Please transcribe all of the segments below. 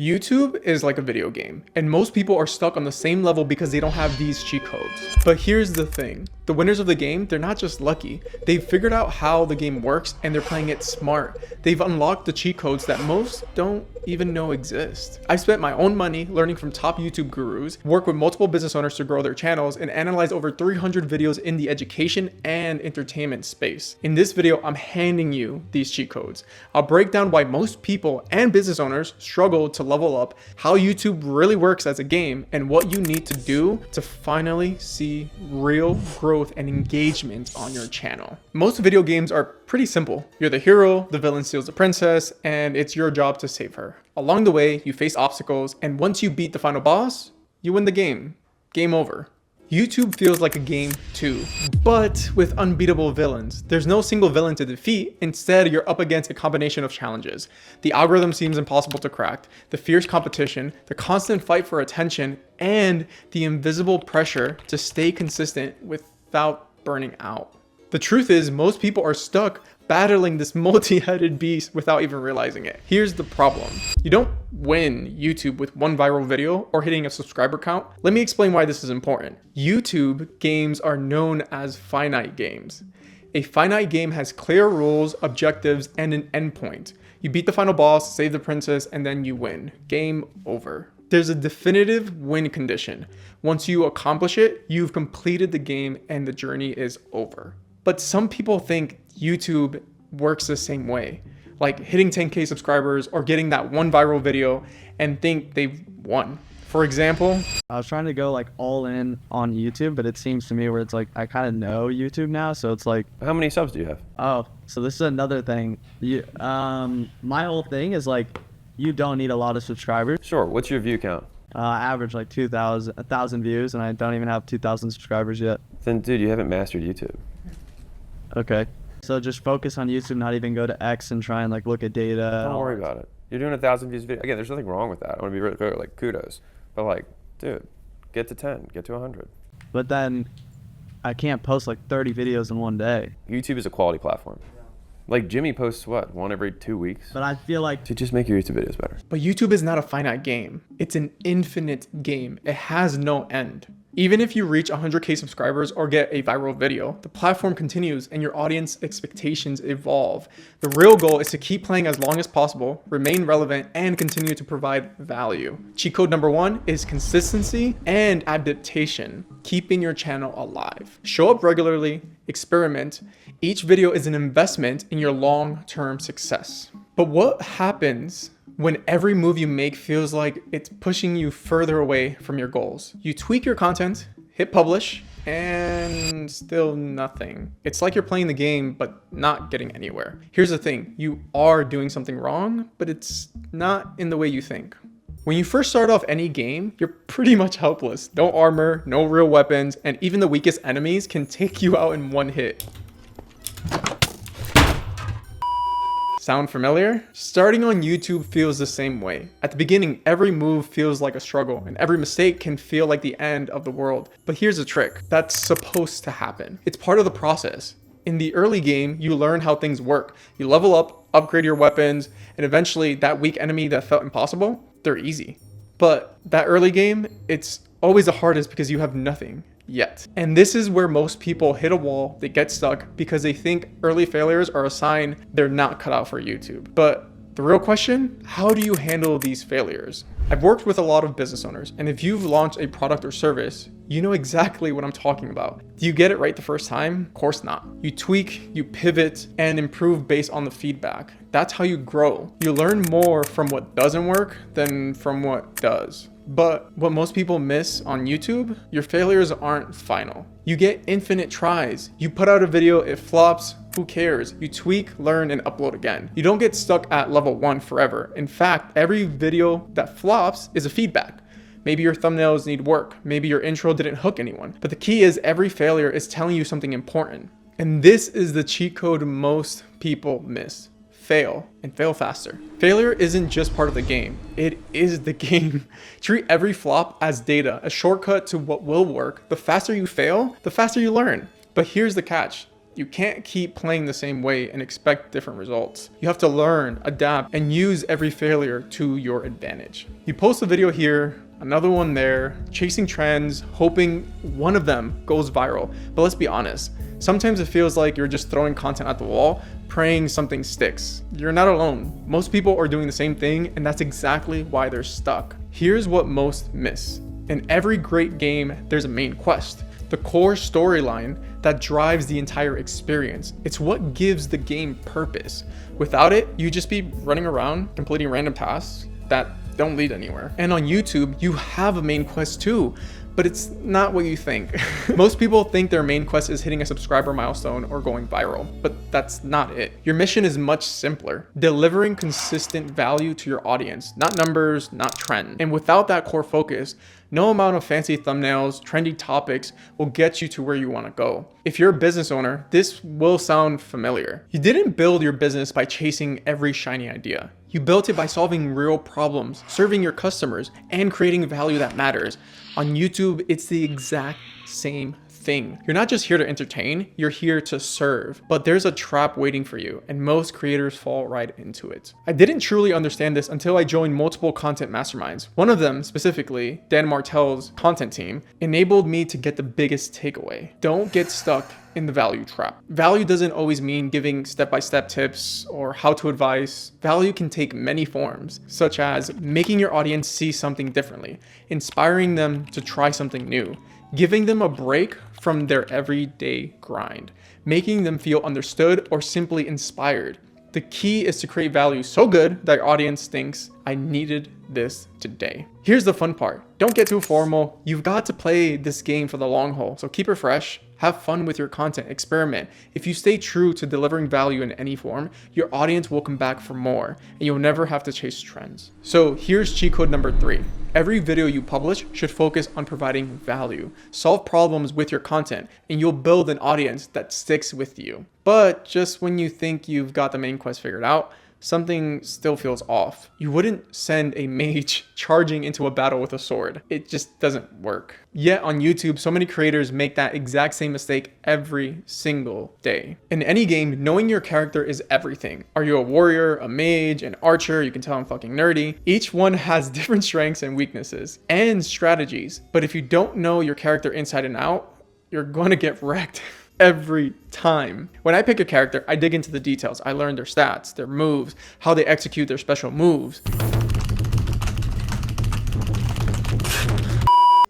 YouTube is like a video game, and most people are stuck on the same level because they don't have these cheat codes. But here's the thing. The winners of the game, they're not just lucky. They've figured out how the game works and they're playing it smart. They've unlocked the cheat codes that most don't even know exist. I've spent my own money learning from top YouTube gurus, worked with multiple business owners to grow their channels, and analyzed over 300 videos in the education and entertainment space. In this video, I'm handing you these cheat codes. I'll break down why most people and business owners struggle to level up, how YouTube really works as a game, and what you need to do to finally see real growth and engagement on your channel. Most video games are pretty simple. You're the hero, the villain steals the princess, and it's your job to save her. Along the way, you face obstacles, and once you beat the final boss, you win the game. Game over. YouTube feels like a game too, but with unbeatable villains. There's no single villain to defeat. Instead, you're up against a combination of challenges. The algorithm seems impossible to crack, the fierce competition, the constant fight for attention, and the invisible pressure to stay consistent without burning out. The truth is, most people are stuck battling this multi-headed beast without even realizing it. Here's the problem. You don't win YouTube with one viral video or hitting a subscriber count. Let me explain why this is important. YouTube games are known as finite games. A finite game has clear rules, objectives, and an endpoint. You beat the final boss, save the princess, and then you win. Game over. There's a definitive win condition. Once you accomplish it, you've completed the game and the journey is over. But some people think YouTube works the same way, like hitting 10K subscribers or getting that one viral video and think they've won. For example, I was trying to go like all in on YouTube, but it seems to me where it's like I kind of know YouTube now, so it's like, how many subs do you have? Oh, so this is another thing. My whole thing is like, you don't need a lot of subscribers. Sure. What's your view count? Average like 1,000 views, and I don't even have 2,000 subscribers yet. Then, dude, you haven't mastered YouTube. Okay. So just focus on YouTube, not even go to X and try and like look at data. Don't worry about it. You're doing 1,000 views video. Again, there's nothing wrong with that. I want to be really clear, like kudos. But like, dude, get to 10, get to 100. But then I can't post like 30 videos in one day. YouTube is a quality platform. Like Jimmy posts what, one every 2 weeks? But I feel like to just make your YouTube videos better. But YouTube is not a finite game. It's an infinite game. It has no end. Even if you reach 100K subscribers or get a viral video, the platform continues and your audience expectations evolve. The real goal is to keep playing as long as possible, remain relevant, and continue to provide value. Cheat code number 1 is consistency and adaptation, keeping your channel alive. Show up regularly, experiment. Each video is an investment in your long-term success. But what happens when every move you make feels like it's pushing you further away from your goals? You tweak your content, hit publish, and still nothing. It's like you're playing the game, but not getting anywhere. Here's the thing, you are doing something wrong, but it's not in the way you think. When you first start off any game, you're pretty much helpless. No armor, no real weapons, and even the weakest enemies can take you out in one hit. Sound familiar? Starting on YouTube feels the same way. At the beginning, every move feels like a struggle, and every mistake can feel like the end of the world. But here's the trick. That's supposed to happen. It's part of the process. In the early game, you learn how things work. You level up, upgrade your weapons, and eventually that weak enemy that felt impossible, they're easy. But that early game, it's always the hardest because you have nothing yet. And this is where most people hit a wall, they get stuck because they think early failures are a sign they're not cut out for YouTube. But the real question, how do you handle these failures? I've worked with a lot of business owners, and if you've launched a product or service, you know exactly what I'm talking about. Do you get it right the first time? Of course not. You tweak, you pivot, and improve based on the feedback. That's how you grow. You learn more from what doesn't work than from what does. But what most people miss on YouTube, your failures aren't final. You get infinite tries. You put out a video, it flops, who cares? You tweak, learn, and upload again. You don't get stuck at level 1 forever. In fact, every video that flops is a feedback. Maybe your thumbnails need work. Maybe your intro didn't hook anyone. But the key is every failure is telling you something important. And this is the cheat code most people miss. Fail, and fail faster. Failure isn't just part of the game, it is the game. Treat every flop as data, a shortcut to what will work. The faster you fail, the faster you learn. But here's the catch. You can't keep playing the same way and expect different results. You have to learn, adapt, and use every failure to your advantage. You post a video here, another one there, chasing trends, hoping one of them goes viral. But let's be honest, sometimes it feels like you're just throwing content at the wall, praying something sticks. You're not alone. Most people are doing the same thing, and that's exactly why they're stuck. Here's what most miss. In every great game, there's a main quest, the core storyline that drives the entire experience. It's what gives the game purpose. Without it, you just be running around, completing random tasks that don't lead anywhere. And on YouTube, you have a main quest too, but it's not what you think. Most people think their main quest is hitting a subscriber milestone or going viral, but that's not it. Your mission is much simpler, delivering consistent value to your audience, not numbers, not trend. And without that core focus, no amount of fancy thumbnails, trendy topics will get you to where you want to go. If you're a business owner, this will sound familiar. You didn't build your business by chasing every shiny idea. You built it by solving real problems, serving your customers, and creating value that matters. On YouTube, it's the exact same thing. You're not just here to entertain, you're here to serve. But there's a trap waiting for you, and most creators fall right into it. I didn't truly understand this until I joined multiple content masterminds. One of them, specifically, Dan Martell's content team, enabled me to get the biggest takeaway. Don't get stuck in the value trap. Value doesn't always mean giving step-by-step tips or how-to advice. Value can take many forms, such as making your audience see something differently, inspiring them to try something new, giving them a break from their everyday grind, making them feel understood or simply inspired. The key is to create value so good that your audience thinks, I needed this today. Here's the fun part. Don't get too formal. You've got to play this game for the long haul, so keep it fresh. Have fun with your content, experiment. If you stay true to delivering value in any form, your audience will come back for more, and you'll never have to chase trends. So here's cheat code number 3. Every video you publish should focus on providing value. Solve problems with your content, and you'll build an audience that sticks with you. But just when you think you've got the main quest figured out, something still feels off. You wouldn't send a mage charging into a battle with a sword. It just doesn't work. Yet on YouTube, so many creators make that exact same mistake every single day. In any game, knowing your character is everything. Are you a warrior, a mage, an archer? You can tell I'm fucking nerdy. Each one has different strengths and weaknesses and strategies. But if you don't know your character inside and out, you're gonna get wrecked. Every time. When I pick a character, I dig into the details. I learn their stats, their moves, how they execute their special moves.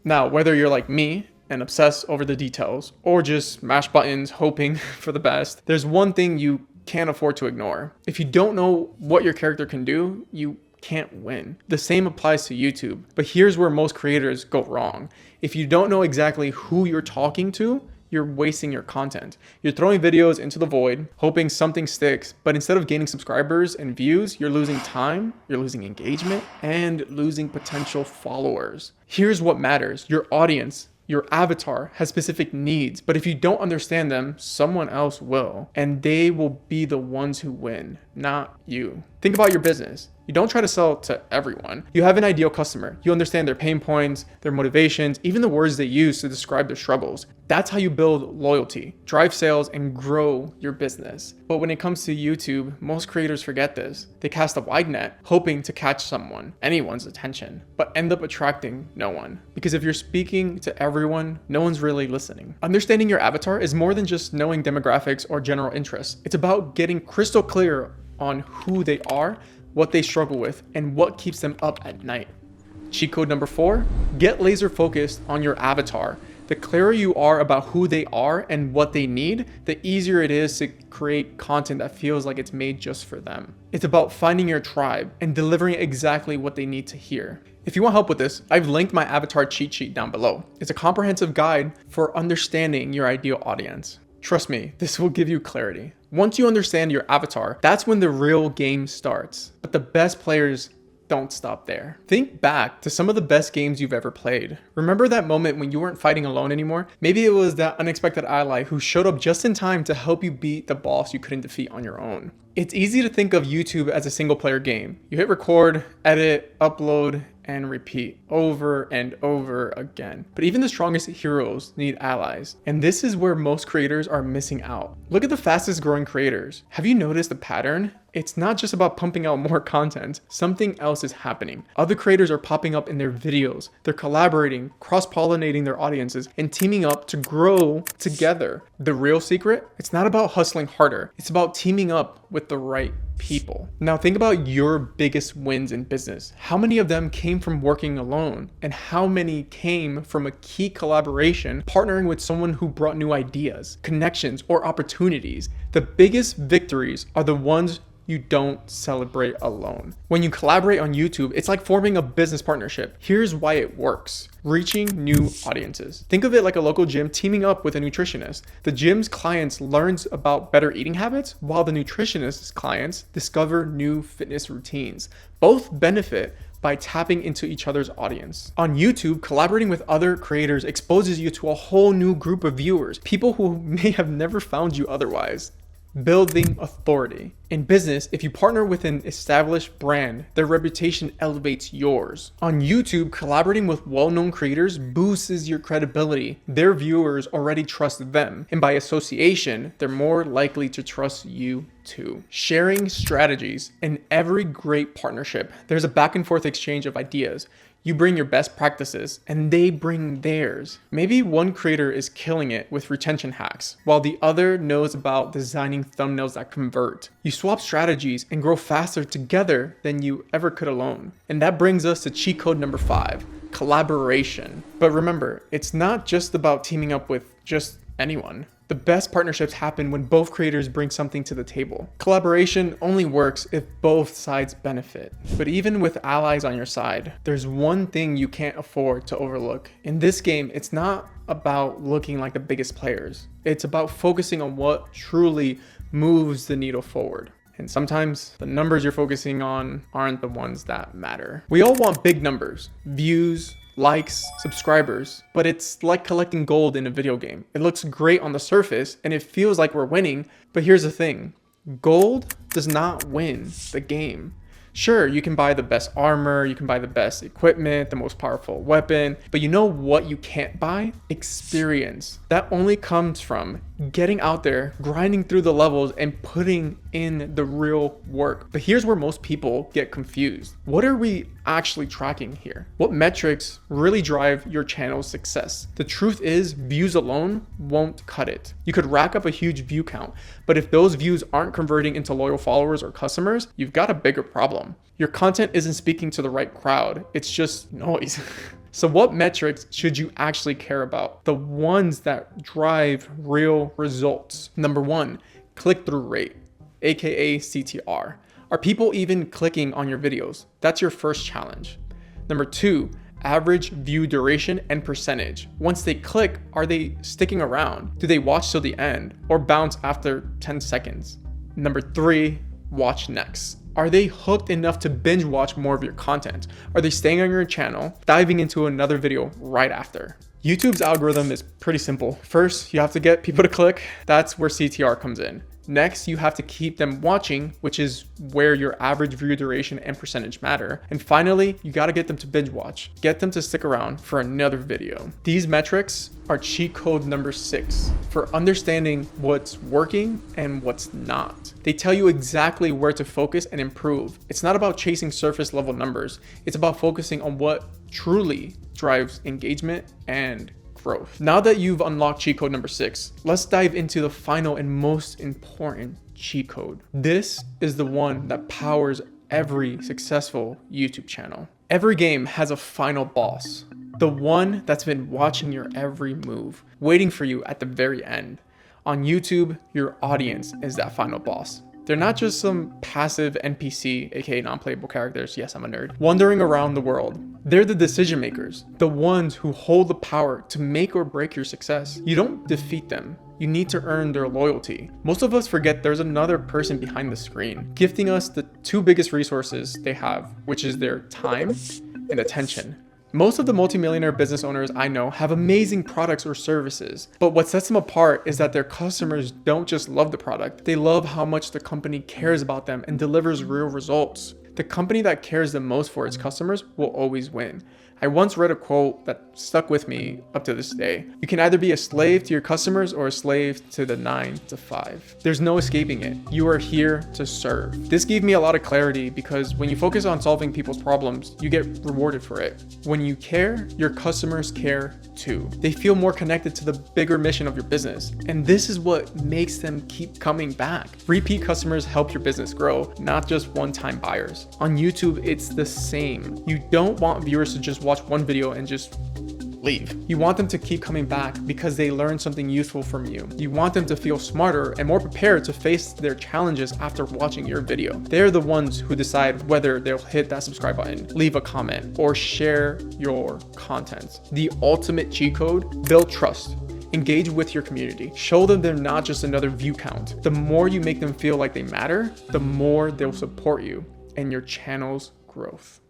Now, whether you're like me and obsess over the details or just mash buttons hoping for the best, there's one thing you can't afford to ignore. If you don't know what your character can do, you can't win. The same applies to YouTube, but here's where most creators go wrong. If you don't know exactly who you're talking to, you're wasting your content. You're throwing videos into the void, hoping something sticks, but instead of gaining subscribers and views, you're losing time, you're losing engagement, and losing potential followers. Here's what matters. Your audience, your avatar has specific needs, but if you don't understand them, someone else will, and they will be the ones who win, not you. Think about your business. You don't try to sell to everyone. You have an ideal customer. You understand their pain points, their motivations, even the words they use to describe their struggles. That's how you build loyalty, drive sales, and grow your business. But when it comes to YouTube, most creators forget this. They cast a wide net, hoping to catch someone, anyone's attention, but end up attracting no one. Because if you're speaking to everyone, no one's really listening. Understanding your avatar is more than just knowing demographics or general interests. It's about getting crystal clear on who they are, what they struggle with, and what keeps them up at night. Cheat code number 4, get laser focused on your avatar. The clearer you are about who they are and what they need, the easier it is to create content that feels like it's made just for them. It's about finding your tribe and delivering exactly what they need to hear. If you want help with this, I've linked my avatar cheat sheet down below. It's a comprehensive guide for understanding your ideal audience. Trust me, this will give you clarity. Once you understand your avatar, that's when the real game starts. But the best players don't stop there. Think back to some of the best games you've ever played. Remember that moment when you weren't fighting alone anymore? Maybe it was that unexpected ally who showed up just in time to help you beat the boss you couldn't defeat on your own. It's easy to think of YouTube as a single player game. You hit record, edit, upload, and repeat over and over again. But even the strongest heroes need allies. And this is where most creators are missing out. Look at the fastest growing creators. Have you noticed the pattern? It's not just about pumping out more content. Something else is happening. Other creators are popping up in their videos. They're collaborating, cross-pollinating their audiences, and teaming up to grow together. The real secret? It's not about hustling harder. It's about teaming up with the right people. Now think about your biggest wins in business. How many of them came from working alone? And how many came from a key collaboration, partnering with someone who brought new ideas, connections, or opportunities? The biggest victories are the ones you don't celebrate alone. When you collaborate on YouTube, it's like forming a business partnership. Here's why it works. Reaching new audiences. Think of it like a local gym teaming up with a nutritionist. The gym's clients learns about better eating habits, while the nutritionist's clients discover new fitness routines. Both benefit by tapping into each other's audience. On YouTube, collaborating with other creators exposes you to a whole new group of viewers, people who may have never found you otherwise. Building authority. In business, if you partner with an established brand, their reputation elevates yours. On YouTube, collaborating with well-known creators boosts your credibility. Their viewers already trust them, and by association, they're more likely to trust you too. Sharing strategies. In every great partnership, there's a back and forth exchange of ideas. You bring your best practices and they bring theirs. Maybe one creator is killing it with retention hacks, while the other knows about designing thumbnails that convert. You swap strategies and grow faster together than you ever could alone. And that brings us to cheat code number 5, collaboration. But remember, it's not just about teaming up with just anyone. The best partnerships happen when both creators bring something to the table. Collaboration only works if both sides benefit. But even with allies on your side, there's one thing you can't afford to overlook. In this game, it's not about looking like the biggest players. It's about focusing on what truly moves the needle forward. And sometimes the numbers you're focusing on aren't the ones that matter. We all want big numbers, views, likes, subscribers, but it's like collecting gold in a video game. It looks great on the surface and it feels like we're winning, but here's the thing. Gold does not win the game. Sure, you can buy the best armor, you can buy the best equipment, the most powerful weapon, but you know what you can't buy? Experience. That only comes from getting out there, grinding through the levels, and putting in the real work. But here's where most people get confused. What are we actually tracking here? What metrics really drive your channel's success? The truth is, views alone won't cut it. You could rack up a huge view count, but if those views aren't converting into loyal followers or customers, you've got a bigger problem. Your content isn't speaking to the right crowd. It's just noise. So what metrics should you actually care about? The ones that drive real results. Number 1, click-through rate, aka CTR. Are people even clicking on your videos? That's your first challenge. Number 2, average view duration and percentage. Once they click, are they sticking around? Do they watch till the end or bounce after 10 seconds? Number 3, watch next. Are they hooked enough to binge watch more of your content? Are they staying on your channel, diving into another video right after? YouTube's algorithm is pretty simple. First, you have to get people to click. That's where CTR comes in. Next, you have to keep them watching, which is where your average view duration and percentage matter. And finally, you got to get them to binge watch. Get them to stick around for another video. These metrics are cheat code number 6 for understanding what's working and what's not. They tell you exactly where to focus and improve. It's not about chasing surface level numbers. It's about focusing on what truly drives engagement and growth. Now that you've unlocked cheat code number 6, let's dive into the final and most important cheat code. This is the one that powers every successful YouTube channel. Every game has a final boss, the one that's been watching your every move, waiting for you at the very end. On YouTube, your audience is that final boss. They're not just some passive NPC, aka non-playable characters, yes, I'm a nerd, wandering around the world. They're the decision makers, the ones who hold the power to make or break your success. You don't defeat them. You need to earn their loyalty. Most of us forget there's another person behind the screen, gifting us the 2 biggest resources they have, which is their time and attention. Most of the multimillionaire business owners I know have amazing products or services, but what sets them apart is that their customers don't just love the product, they love how much the company cares about them and delivers real results. The company that cares the most for its customers will always win. I once read a quote that stuck with me up to this day. You can either be a slave to your customers or a slave to the 9 to 5. There's no escaping it. You are here to serve. This gave me a lot of clarity because when you focus on solving people's problems, you get rewarded for it. When you care, your customers care too. They feel more connected to the bigger mission of your business. And this is what makes them keep coming back. Repeat customers help your business grow, not just one-time buyers. On YouTube, it's the same. You don't want viewers to just watch one video and just leave. You want them to keep coming back because they learn something useful from you. You want them to feel smarter and more prepared to face their challenges after watching your video. They're the ones who decide whether they'll hit that subscribe button, leave a comment, or share your content. The ultimate cheat code: build trust. Engage with your community. Show them they're not just another view count. The more you make them feel like they matter, the more they'll support you and your channel's growth.